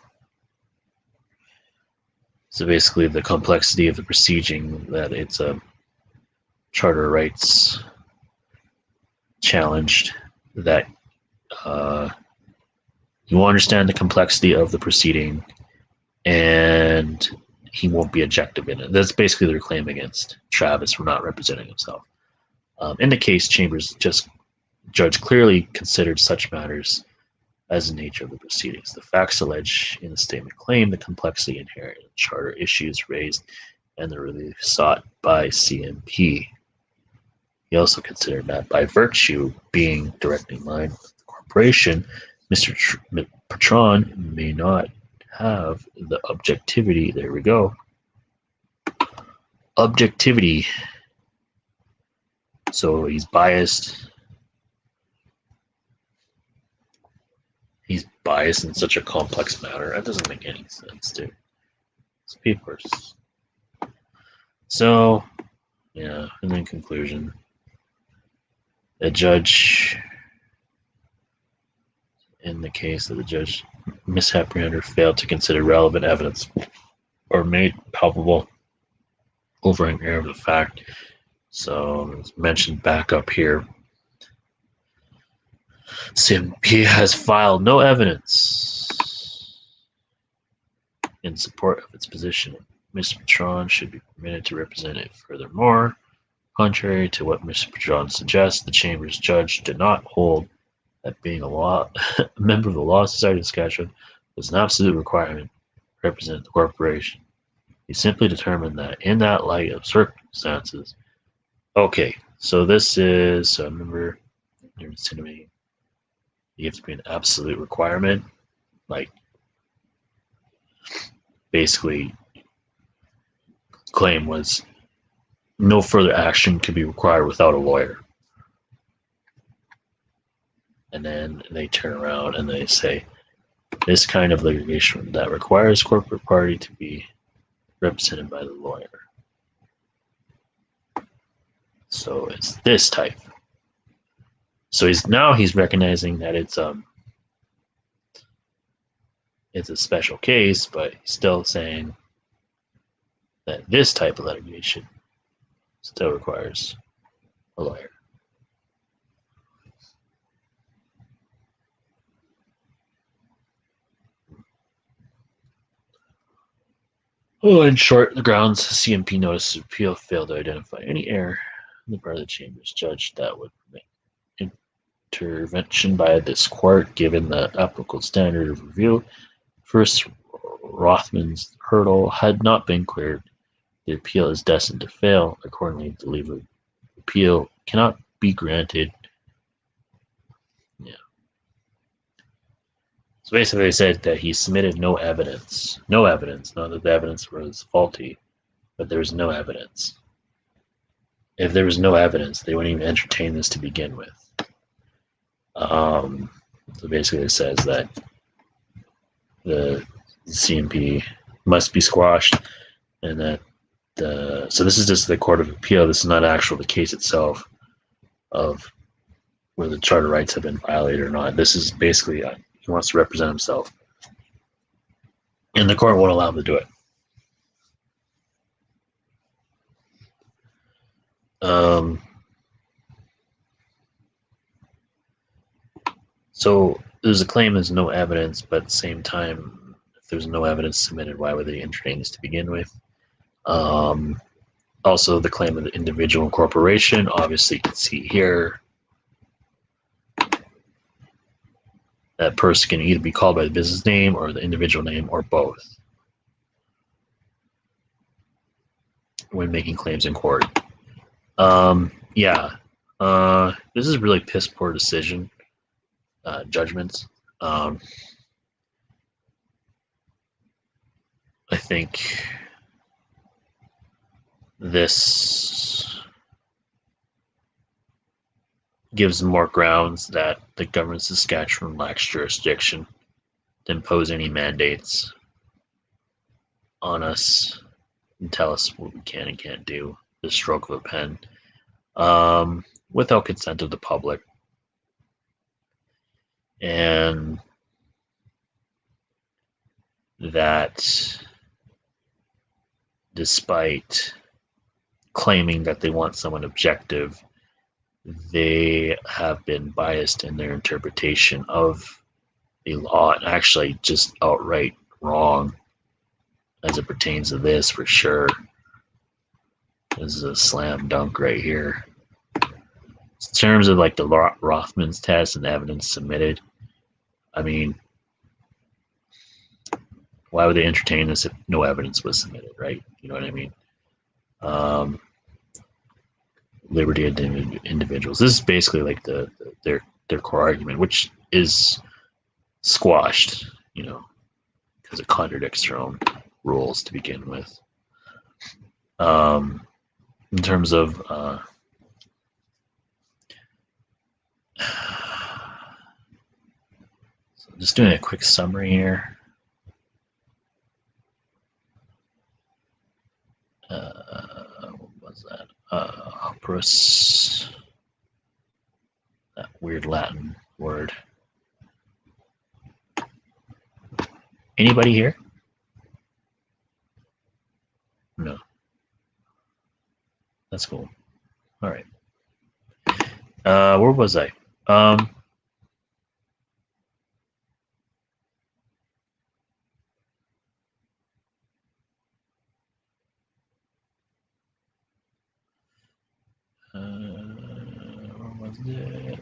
So basically the complexity of the proceeding, that it's a charter rights challenged, that you understand the complexity of the proceeding and he won't be objective in it. That's basically their claim against Travis for not representing himself. In the case, Chambers judge clearly considered such matters as the nature of the proceedings. The facts alleged in the statement claim the complexity inherent in charter issues raised and the relief sought by CNP. He also considered that by virtue being directly in line with the corporation, Mr. Patron may not have the objectivity. There we go. Objectivity. So he's biased. He's biased in such a complex matter. That doesn't make any sense, dude. It's papers. So, yeah, and then conclusion. The judge, in the case that the judge misapprehended or failed to consider relevant evidence or made palpable overing error of the fact. So it's mentioned back up here. CNP has filed no evidence in support of its position. Mr. Patron should be permitted to represent it furthermore. Contrary to what Mr. Patron suggests, the Chamber's judge did not hold that being a member of the Law Society of Saskatchewan was an absolute requirement to represent the corporation. He simply determined that in that light of circumstances. Okay, so this is a member you have to be an absolute requirement. Like, basically, claim was no further action could be required without a lawyer. And then they turn around and they say, this kind of litigation that requires corporate party to be represented by the lawyer. So it's this type. So he's recognizing that it's a special case, but he's still saying that this type of litigation still requires a lawyer. Well, in short, the grounds CNP notice of appeal failed to identify any error on the part of the Chamber's judge that would permit intervention by this court, given the applicable standard of review. First, Rothman's hurdle had not been cleared. The appeal is destined to fail. Accordingly, the leave of appeal cannot be granted. Yeah. So basically, they said that he submitted no evidence. No evidence. Not that the evidence was faulty, but there was no evidence. If there was no evidence, they wouldn't even entertain this to begin with. So basically, it says that the CNP must be squashed, and that so this is just the Court of Appeal. This is not actual the case itself of where the charter rights have been violated or not. This is basically he wants to represent himself, and the court won't allow him to do it. So there's a claim there's no evidence, but at the same time, if there's no evidence submitted, why would they entertain this to begin with? Also, the claim of the individual corporation, obviously you can see here, that person can either be called by the business name or the individual name or both when making claims in court. Yeah, this is really piss poor decision judgments. I think this gives more grounds that the government of Saskatchewan lacks jurisdiction to impose any mandates on us and tell us what we can and can't do, the stroke of a pen, without consent of the public. And that despite claiming that they want someone objective, they have been biased in their interpretation of the law and actually just outright wrong as it pertains to this for sure. This is a slam dunk right here. In terms of like the Rothman's test and the evidence submitted, I mean, why would they entertain this if no evidence was submitted, right? You know what I mean? Liberty of individuals. This is basically like their core argument, which is squashed, because it contradicts their own rules to begin with. In terms of so just doing a quick summary here. What was that? weird Latin word. Anybody here? No. That's cool. All right. Where was I? Where was it?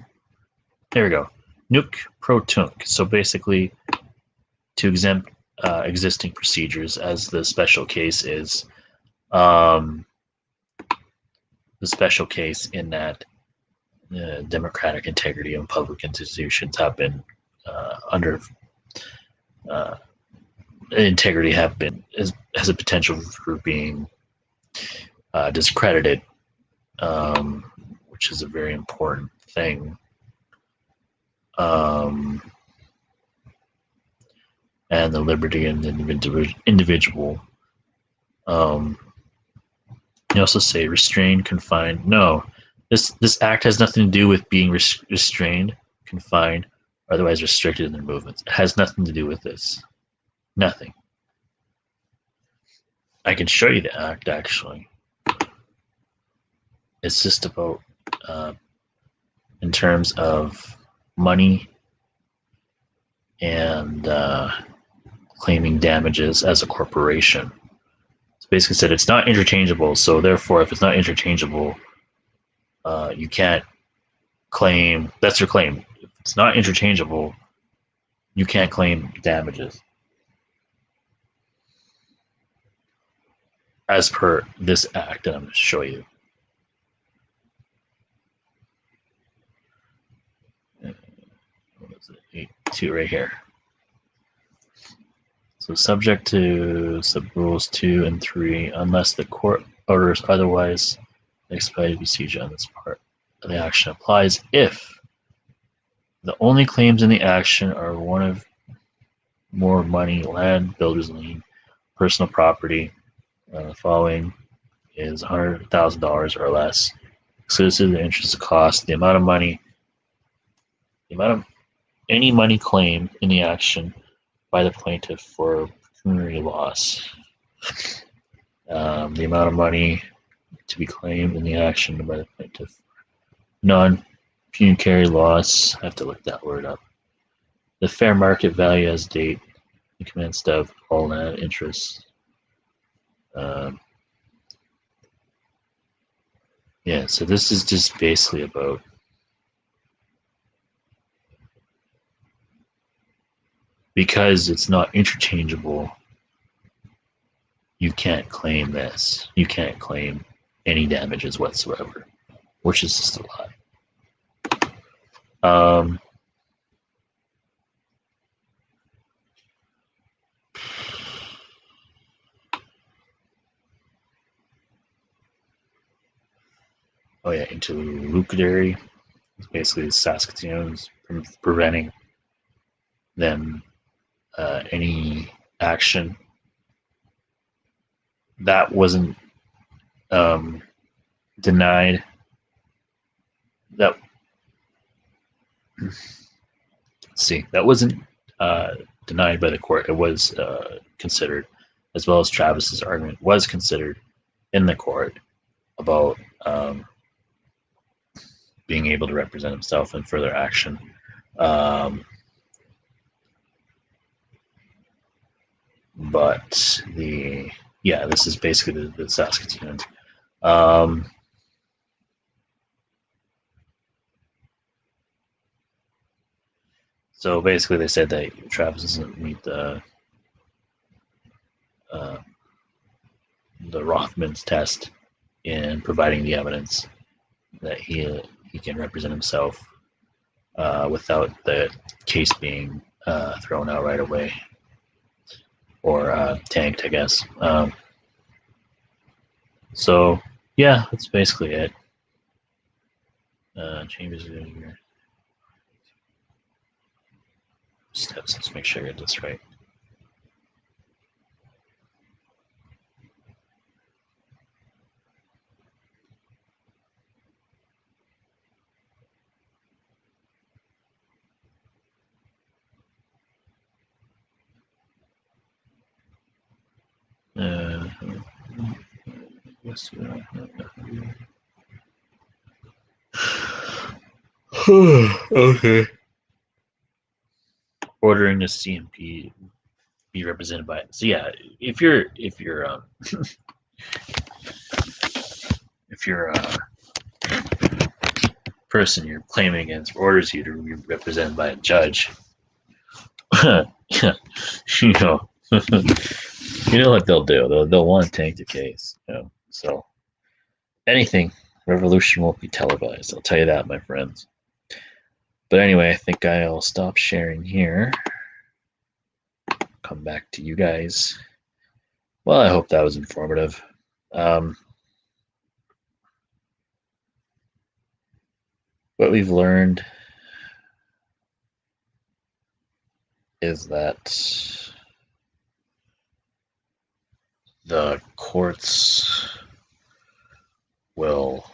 There we go. Nunc pro tunc. So basically, to exempt existing procedures, as the special case is the special case in that democratic integrity and public institutions have been under integrity have been has a potential for being discredited, which is a very important thing. And the liberty of the individual. You also say restrained, confined. No, this act has nothing to do with being restrained, confined, or otherwise restricted in their movements. It has nothing to do with this. Nothing. I can show you the act, actually. It's just about, in terms of money and claiming damages as a corporation. It's basically said it's not interchangeable, so therefore, if it's not interchangeable, you can't claim, that's your claim. If it's not interchangeable, you can't claim damages. As per this act that I'm going to show you. What is it? 8.2 right here. So subject to sub-rules 2 and 3, unless the court orders otherwise, the expedited procedure on this part of the action applies if the only claims in the action are one of more money, land, builder's lien, personal property. The following is $100,000 or less, exclusive of the interest of cost, the amount of money, the amount of any money claimed in the action by the plaintiff for pecuniary loss, the amount of money to be claimed in the action by the plaintiff, non-pecuniary loss. I have to look that word up. The fair market value as date, the commenced of all net interest. Yeah, so this is just basically about because it's not interchangeable, you can't claim this. You can't claim any damages whatsoever, which is just a lie. Oh yeah, interlocutory. It's basically Saskatoon's preventing them any action that wasn't denied. That that wasn't denied by the court. It was considered, as well as Travis's argument was considered in the court about being able to represent himself in further action. But this is basically the Saskatoon. So basically, they said that Travis doesn't meet the Rothman's test in providing the evidence that he can represent himself without the case being thrown out right away or tanked, I guess. So yeah, that's basically it. Changes here. Steps. Let's make sure I get this right. Okay. Ordering the CNP be represented by it. So yeah, if you're if you're a person you're claiming against orders you to be represented by a judge, you know, you know what they'll do. They'll want to tank the case. You know, so anything revolution won't be televised. I'll tell you that, my friends. But anyway, I think I'll stop sharing here. Come back to you guys. Well, I hope that was informative. What we've learned is that the courts will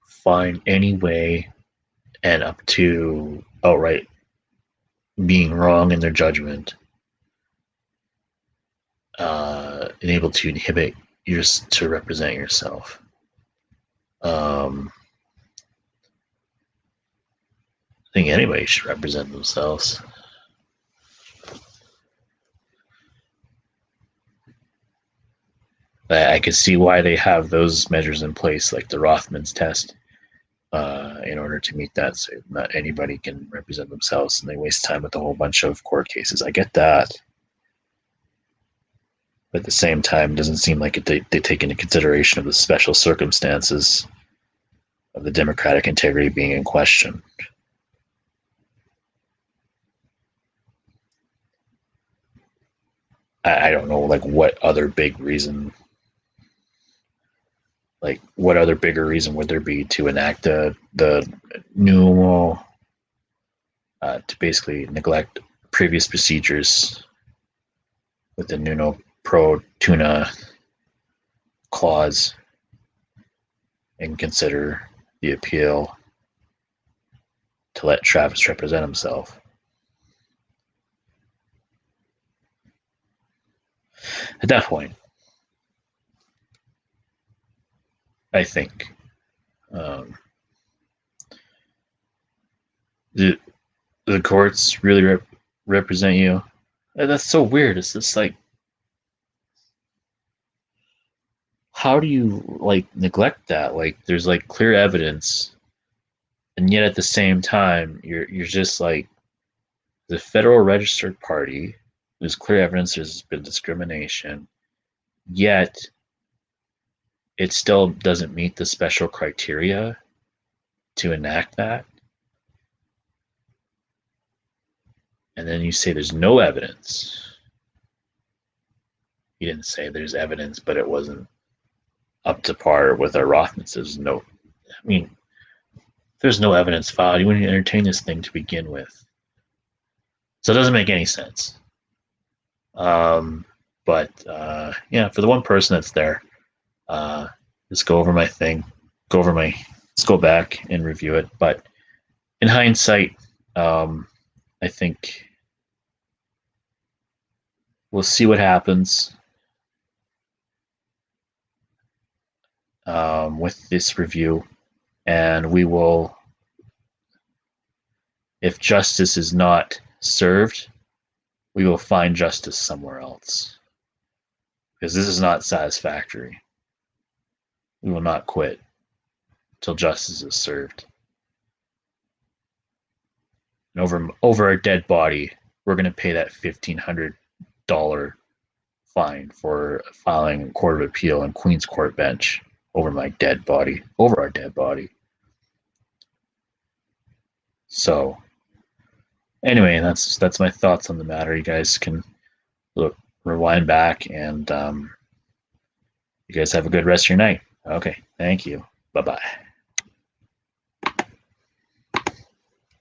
find any way and up to outright being wrong in their judgment, and able to inhibit you to represent yourself. I think anybody should represent themselves. I could see why they have those measures in place, like the Rothman's test, in order to meet that. So not anybody can represent themselves, and they waste time with a whole bunch of court cases. I get that. But at the same time, it doesn't seem like they take into consideration of the special circumstances of the democratic integrity being in question. I don't know, like what other big reason, like what other bigger reason would there be to enact the new law, to basically neglect previous procedures with the Nuno Pro Tuna clause and consider the appeal to let Travis represent himself. At that point, I think the courts really represent you. And that's so weird. It's just like, how do you like neglect that? Like, there's like clear evidence, and yet at the same time, you're just like the federal registered party. There's clear evidence there's been discrimination, yet it still doesn't meet the special criteria to enact that. And then you say there's no evidence. You didn't say there's evidence, but it wasn't up to par with our Rothmans. There's no, I mean, there's no evidence filed. You wouldn't entertain this thing to begin with. So it doesn't make any sense. But yeah, for the one person that's there, just go over my thing, let's go back and review it. But in hindsight, I think we'll see what happens with this review, and we will, if justice is not served, we will find justice somewhere else, because this is not satisfactory. We will not quit till justice is served. And over our dead body, we're going to pay that $1,500 fine for filing a court of appeal on Queen's Court bench over my dead body, over our dead body. So anyway, that's my thoughts on the matter. You guys can rewind back, and you guys have a good rest of your night. Okay, thank you. Bye-bye.